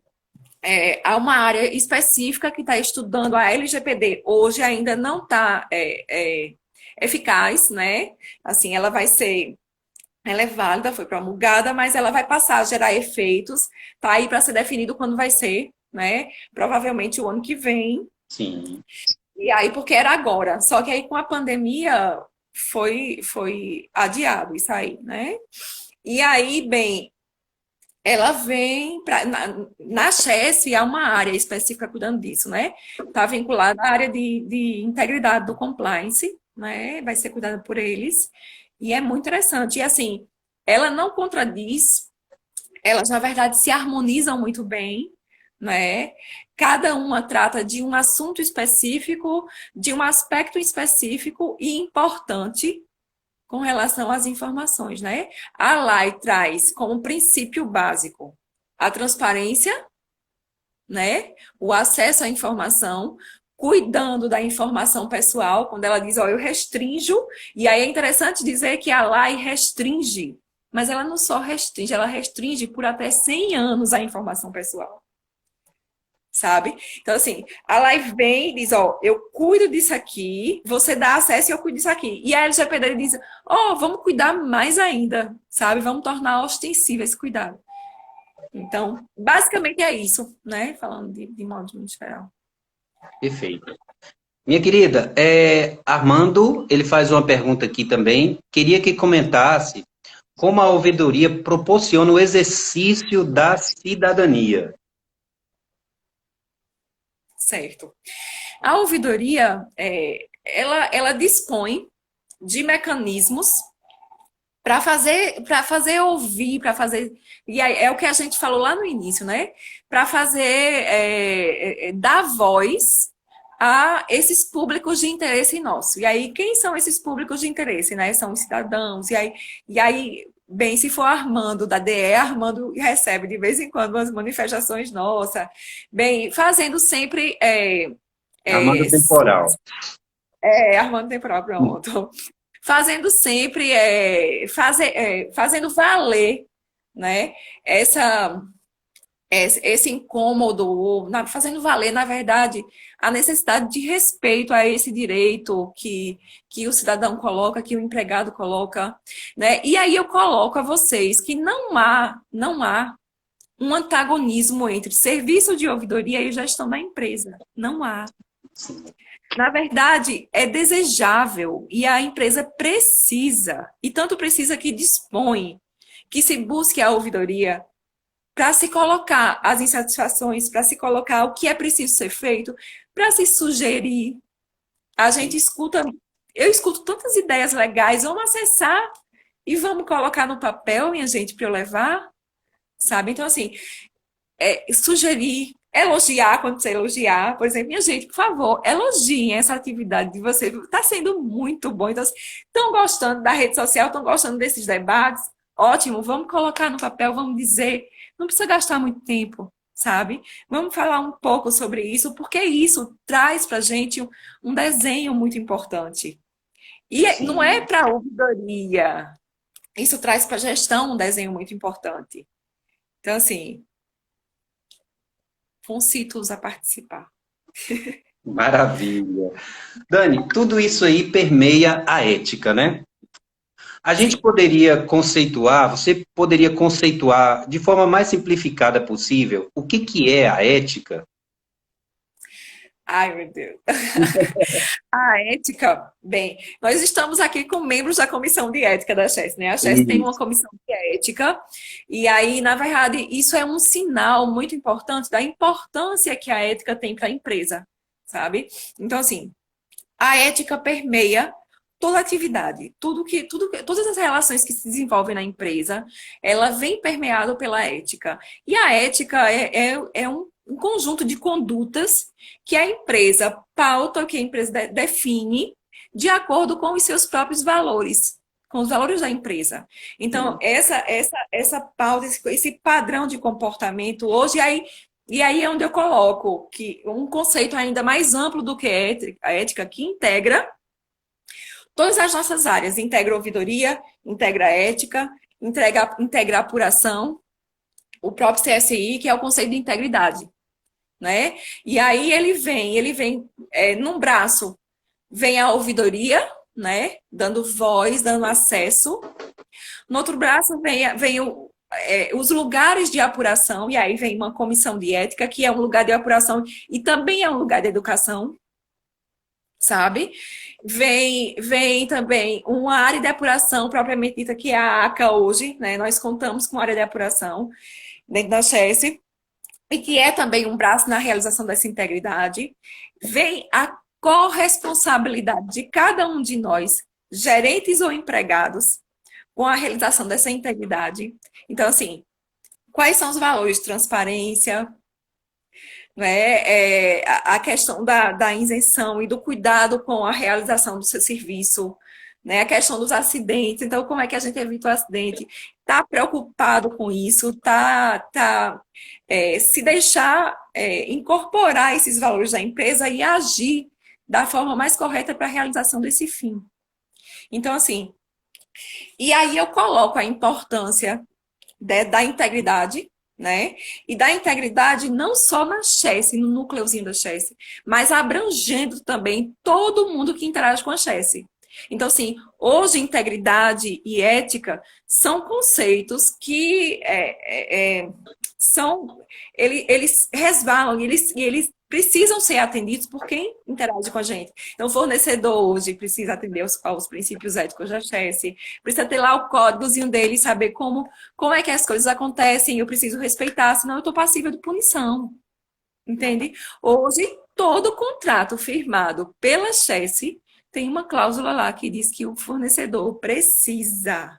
há uma área específica que está estudando a LGPD. Hoje ainda não está eficaz, né? Assim, ela é válida, foi promulgada, mas ela vai passar a gerar efeitos. Está aí para ser definido quando vai ser, né? Provavelmente o ano que vem. Sim. E aí, porque era agora. Só que aí com a pandemia foi adiado isso aí, né? E aí, bem, ela vem para. Na Chesse há uma área específica cuidando disso, né? Está vinculada à área de integridade do compliance, né? Vai ser cuidada por eles. E é muito interessante. E assim, ela não contradiz, elas, na verdade, se harmonizam muito bem, né? Cada uma trata de um assunto específico, de um aspecto específico e importante com relação às informações, né? A LAI traz como princípio básico a transparência, né? O acesso à informação, cuidando da informação pessoal, quando ela diz, ó, eu restringo, e aí é interessante dizer que a LAI restringe, mas ela não só restringe, ela restringe por até 100 anos a informação pessoal. sabe? Então, assim, a Live vem e diz, ó, eu cuido disso aqui, você dá acesso e eu cuido disso aqui. E a LGPD diz, ó, vamos cuidar mais ainda, sabe? Vamos tornar ostensivo esse cuidado. Então, basicamente é isso, né? Falando de modo muito geral. Perfeito. Minha querida, Armando, ele faz uma pergunta aqui também. Queria que comentasse como a ouvidoria proporciona o exercício da cidadania. Certo. A ouvidoria, ela dispõe de mecanismos para fazer ouvir, para fazer. E aí, é o que a gente falou lá no início, né? Para fazer dar voz a esses públicos de interesse nosso. E aí, quem são esses públicos de interesse, né? São os cidadãos. E aí, bem, se for Armando da DE, Armando recebe de vez em quando umas manifestações nossas, bem, fazendo sempre. Armando É, Temporal. Armando Temporal, pronto. Fazendo sempre, fazendo valer, né, essa, esse incômodo, fazendo valer, na verdade, a necessidade de respeito a esse direito que o cidadão coloca, que o empregado coloca, né? E aí eu coloco a vocês que não há um antagonismo entre serviço de ouvidoria e gestão da empresa. Não há. Na verdade, é desejável e a empresa precisa, e tanto precisa que dispõe, que se busque a ouvidoria para se colocar as insatisfações, para se colocar o que é preciso ser feito, para se sugerir. A gente escuta, eu escuto tantas ideias legais, vamos acessar e vamos colocar no papel, minha gente, para eu levar, sabe? Então, assim, sugerir, elogiar quando você elogiar. Por exemplo, minha gente, por favor, elogiem essa atividade de vocês. Está sendo muito bom. Então, estão gostando da rede social, estão gostando desses debates? Ótimo, vamos colocar no papel, vamos dizer. Não precisa gastar muito tempo, sabe? Vamos falar um pouco sobre isso, porque isso traz para a gente um desenho muito importante. E não é Sim. para a ouvidoria. Isso traz para a gestão um desenho muito importante. Então, assim, concito-os a participar. Maravilha. Dani, tudo isso aí permeia a ética, né? A gente Sim. poderia conceituar, você poderia conceituar de forma mais simplificada possível o que é a ética? Ai, meu Deus. A ética, bem, nós estamos aqui com membros da comissão de ética da Chess, né? A Chess tem uma Isso. comissão de ética, e aí, na verdade, isso é um sinal muito importante da importância que a ética tem para a empresa, sabe? Então, assim, a ética permeia toda a atividade, todas as relações que se desenvolvem na empresa, ela vem permeada pela ética. E a ética é um conjunto de condutas que a empresa pauta, que a empresa define de acordo com os seus próprios valores, com os valores da empresa. Então, Sim. essa pauta, esse padrão de comportamento hoje e aí é onde eu coloco que um conceito ainda mais amplo do que a ética, que integra todas as nossas áreas, integra a ouvidoria, integra a ética, integra a apuração, o próprio CSI, que é o conceito de integridade, né? E aí ele vem num braço, vem a ouvidoria, né? Dando voz, dando acesso. No outro braço vem os lugares de apuração, e aí vem uma comissão de ética, que é um lugar de apuração e também é um lugar de educação, sabe? Vem também uma área de apuração propriamente dita, que é a ACA hoje, né? Nós contamos com área de apuração dentro da Chess, e que é também um braço na realização dessa integridade. Vem a corresponsabilidade de cada um de nós, gerentes ou empregados, com a realização dessa integridade. Então, assim, quais são os valores de transparência, né? A questão da isenção e do cuidado com a realização do seu serviço, né? A questão dos acidentes. Então, como é que a gente evita o acidente? Está preocupado com isso, se deixar incorporar esses valores da empresa e agir da forma mais correta para a realização desse fim. Então, assim, e aí eu coloco a importância da integridade, né? E da integridade não só na Chesse, no núcleozinho da Chesse, mas abrangendo também todo mundo que interage com a Chesse. Então, assim, hoje integridade e ética são conceitos que são, eles resvalam, eles precisam ser atendidos por quem interage com a gente. Então, o fornecedor hoje precisa atender aos princípios éticos da Chesse, precisa ter lá o códigozinho dele e saber como é que as coisas acontecem, eu preciso respeitar, senão eu estou passível de punição. Entende? Hoje, todo contrato firmado pela Chesse tem uma cláusula lá que diz que o fornecedor precisa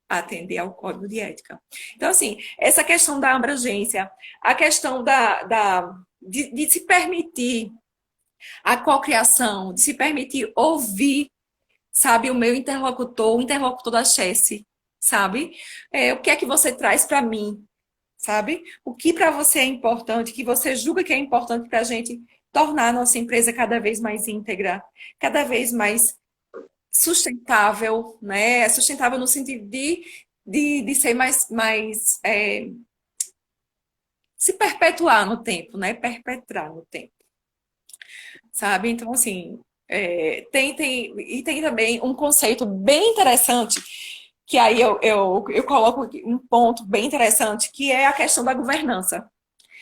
atender ao código de ética. Então, assim, essa questão da abrangência, a questão de se permitir a cocriação, de se permitir ouvir, sabe, o meu interlocutor, o interlocutor da Chesse, sabe? O que é que você traz para mim, sabe? O que para você é importante, que você julga que é importante para a gente tornar a nossa empresa cada vez mais íntegra, cada vez mais sustentável, né? Sustentável no sentido de ser se perpetuar no tempo, né? Perpetrar no tempo, sabe? Então, assim, e tem também um conceito bem interessante, que aí eu coloco um ponto bem interessante, que é a questão da governança.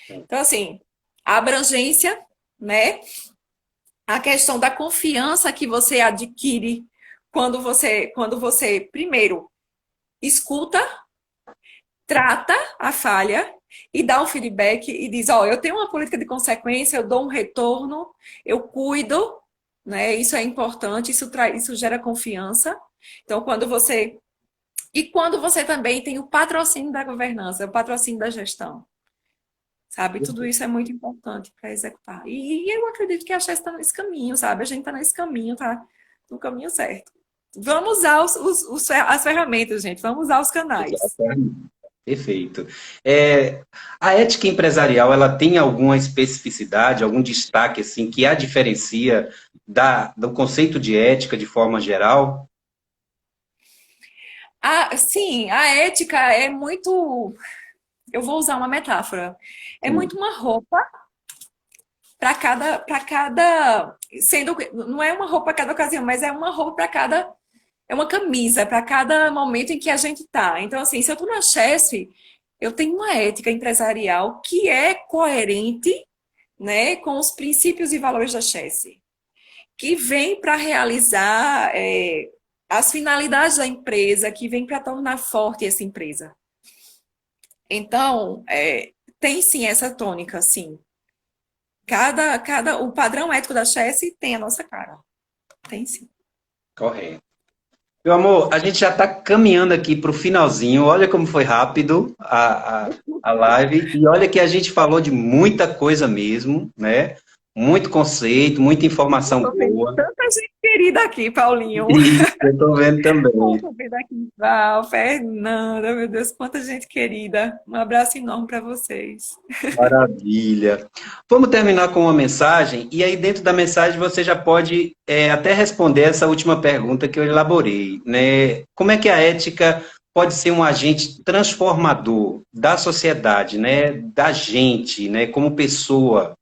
Então, assim, a abrangência, né? A questão da confiança que você adquire quando você primeiro escuta, trata a falha e dá um feedback e diz, ó, eu tenho uma política de consequência, eu dou um retorno, eu cuido, né? Isso é importante, isso gera confiança. Então, quando você também tem o patrocínio da governança, o patrocínio da gestão, sabe? Tudo isso é muito importante para executar. E eu acredito que a Chess está nesse caminho, sabe? A gente está nesse caminho, tá no caminho certo. Vamos usar as ferramentas, gente. Vamos usar os canais. Perfeito. A ética empresarial, ela tem alguma especificidade, algum destaque assim que a diferencia do conceito de ética de forma geral? Sim, a ética é muito. Eu vou usar uma metáfora. É Sim, muito uma roupa para cada. Sendo, não é uma roupa para cada ocasião, mas é uma roupa para cada. É uma camisa para cada momento em que a gente está. Então, assim, se eu estou na chefe, eu tenho uma ética empresarial que é coerente, né, com os princípios e valores da Chesse, que vem para realizar as finalidades da empresa, que vem para tornar forte essa empresa. Então, tem sim essa tônica, sim. O padrão ético da Chesse tem a nossa cara. Tem sim. correto. Meu amor, a gente já está caminhando aqui para o finalzinho. Olha como foi rápido a live. E olha que a gente falou de muita coisa mesmo, né? Muito conceito, muita informação Estou vendo boa. tanta gente querida aqui, Paulinho. Isso, eu estou vendo também. Estou vendo aqui, Val, Fernanda, meu Deus, quanta gente querida. Um abraço enorme para vocês. Maravilha. Vamos terminar com uma mensagem, e aí dentro da mensagem você já pode até responder essa última pergunta que eu elaborei, né? Como é que a ética pode ser um agente transformador da sociedade, né? Da gente, né? Como pessoa,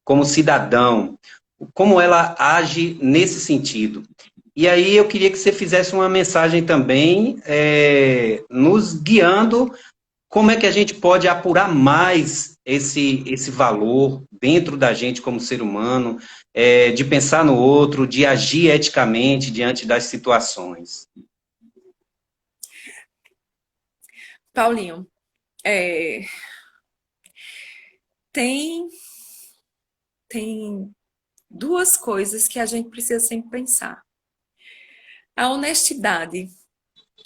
como cidadão, como ela age nesse sentido? E aí eu queria que você fizesse uma mensagem também, nos guiando como é que a gente pode apurar mais esse valor dentro da gente como ser humano, de pensar no outro, de agir eticamente diante das situações? Paulinho, é, tem, tem duas coisas que a gente precisa sempre pensar. A honestidade,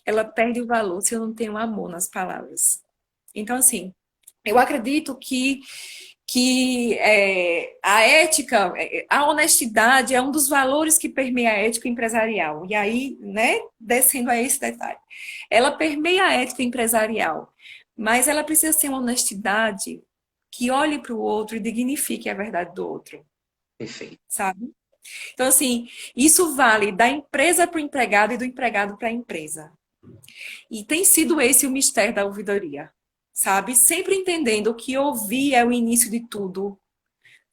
ela perde o valor se eu não tenho amor nas palavras. Então, assim, eu acredito que a ética, a honestidade é um dos valores que permeia a ética empresarial. E aí, né, descendo a esse detalhe, ela permeia a ética empresarial, mas ela precisa ser uma honestidade que olhe para o outro e dignifique a verdade do outro, Perfeito. sabe? Então, assim, isso vale da empresa para o empregado e do empregado para a empresa. E tem sido esse o mistério da ouvidoria, sabe? Sempre entendendo que ouvir é o início de tudo,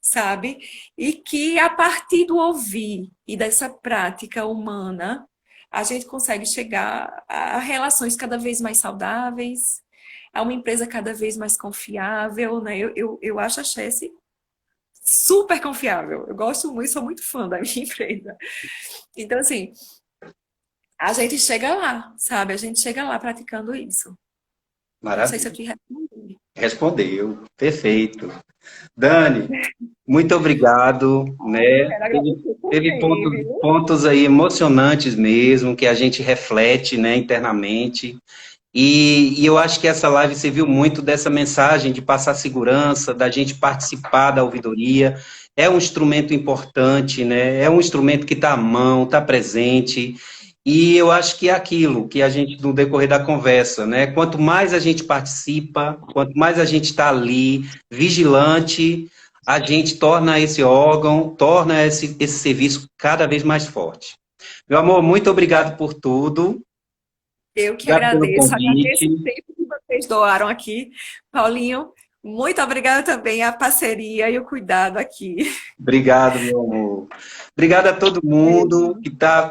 sabe? E que a partir do ouvir e dessa prática humana, a gente consegue chegar a relações cada vez mais saudáveis, a uma empresa cada vez mais confiável, né? Eu acho a Chess super confiável. Eu gosto muito, sou muito fã da minha empresa. Então, assim, a gente chega lá, sabe? A gente chega lá praticando isso. Não sei se eu Maravilha. te respondi. Respondeu. Perfeito. Dani, muito obrigado, Eu né? quero Teve, agradecer teve também, pontos, viu? pontos aí emocionantes mesmo, que a gente reflete, né, internamente. E eu acho que essa live serviu muito dessa mensagem de passar segurança, da gente participar da ouvidoria. É um instrumento importante, né? É um instrumento que está à mão, está presente. E eu acho que é aquilo que a gente, no decorrer da conversa, né? Quanto mais a gente participa, quanto mais a gente está ali, vigilante, a gente torna esse órgão, torna esse serviço cada vez mais forte. Meu amor, muito obrigado por tudo. Eu que Obrigado pelo agradeço, convite. agradeço o tempo que vocês doaram aqui. Paulinho, muito obrigada também a parceria e o cuidado aqui. Obrigado, meu amor. Obrigado a todo mundo que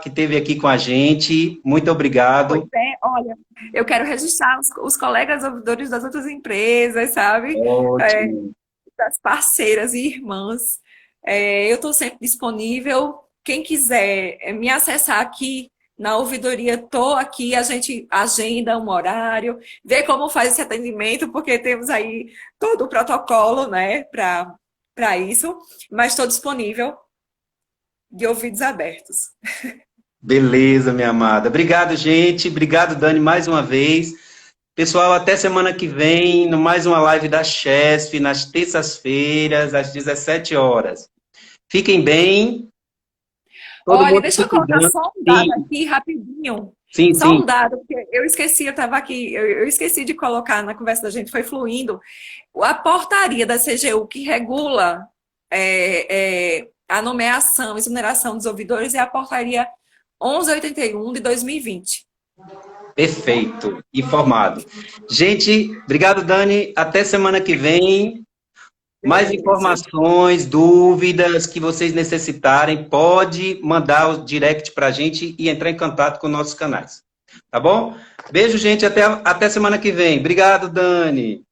esteve aqui com a gente. Muito Pois obrigado. é, olha, eu quero registrar os colegas ouvidores das outras empresas, sabe? É, Ótimo. das parceiras e irmãs. Eu estou sempre disponível. Quem quiser me acessar aqui na ouvidoria, estou aqui, a gente agenda um horário, vê como faz esse atendimento, porque temos aí todo o protocolo, né, para isso, mas estou disponível de ouvidos abertos. Beleza, minha amada. Obrigado, gente. Obrigado, Dani, mais uma vez. Pessoal, até semana que vem, no mais uma live da Chesf, nas terças-feiras, às 17 horas. Fiquem bem, todo Olha, mundo deixa se eu colocar cuidando. só um dado Sim, aqui rapidinho. sim, Só sim. um dado, porque eu esqueci, eu estava aqui, eu esqueci de colocar na conversa da gente, foi fluindo. A portaria da CGU que regula a nomeação e exoneração dos ouvidores é a portaria 1181 de 2020. Perfeito, informado. Gente, obrigado, Dani. Até semana que vem. Mais Beleza. informações, dúvidas que vocês necessitarem, pode mandar o direct para a gente e entrar em contato com nossos canais. Tá bom? Beijo, gente. Até semana que vem. Obrigado, Dani.